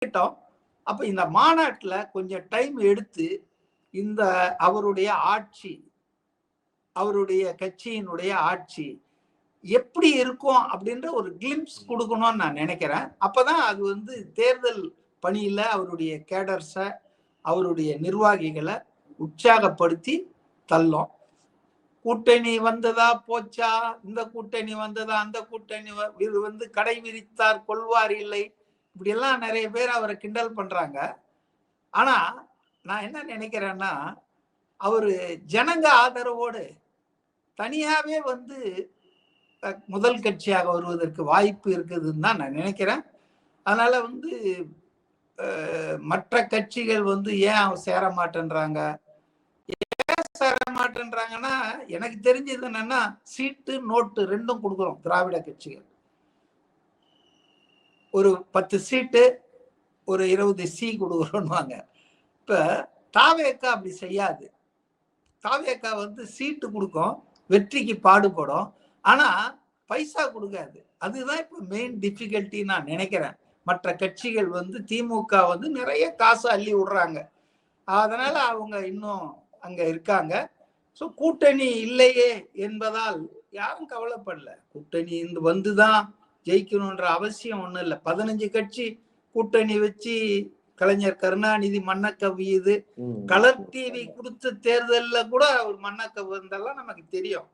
அப்ப இந்த மாநாட்டுல கொஞ்சம் டைம் எடுத்து இந்த அவருடைய ஆட்சி, அவருடைய கட்சியினுடைய ஆட்சி எப்படி இருக்கும் அப்படின்ற ஒரு கிளிம்ஸ் கொடுக்கணும்னு நான் நினைக்கிறேன். அப்பதான் அது வந்து தேர்தல் பணியில அவருடைய கேடர்ஸ, அவருடைய நிர்வாகிகளை உற்சாகப்படுத்தி தள்ளும். கூட்டணி வந்ததா போச்சா, இந்த கூட்டணி வந்ததா, அந்த கூட்டணி இது வந்து கடை விரித்தார் கொள்வார் இல்லை, இப்படி எல்லாம் நிறைய பேர் அவரை கிண்டல் பண்றாங்க. ஆனா நான் என்ன நினைக்கிறேன்னா, அவரு ஜனங்க ஆதரவோடு தனியாவே வந்து முதல் கட்சியாக வருவதற்கு வாய்ப்பு இருக்குதுன்னு தான் நான் நினைக்கிறேன். அதனால வந்து மற்ற கட்சிகள் வந்து ஏன் சேர மாட்டேன்றாங்க, சேர மாட்டேன்றாங்கன்னா, எனக்கு தெரிஞ்சது என்னன்னா, சீட்டு நோட்டு ரெண்டும் கொடுக்குறோம் திராவிட கட்சிகள். ஒரு 10 சீட்டு ஒரு 20 சி கொடுக்குறோம்வாங்க. இப்ப தாவேக்கா அப்படி செய்யாது. தாவேக்கா வந்து சீட்டு கொடுக்கும், வெற்றிக்கு பாடுபடும், ஆனா பைசா கொடுக்காது. அதுதான் இப்ப மெயின் டிஃபிகல்ட்டி நான் நினைக்கிறேன். மற்ற கட்சிகள் வந்து திமுக வந்து நிறைய காசு அள்ளி விடுறாங்க, அதனால அவங்க இன்னும் அங்க இருக்காங்க. ஸோ கூட்டணி இல்லையே என்பதால் யாரும் கவலைப்படல. கூட்டணி வந்துதான் ஜெயிக்கணும்ன்ற அவசியம் ஒண்ணும் இல்லை. 15 கட்சி கூட்டணி வச்சு கலைஞர் கருணாநிதி மண்ண கவ்வியது. கலர் டிவி கொடுத்த தேர்தல்ல கூட அவர் மண்ண கவ்வுறதெல்லாம் நமக்கு தெரியும்.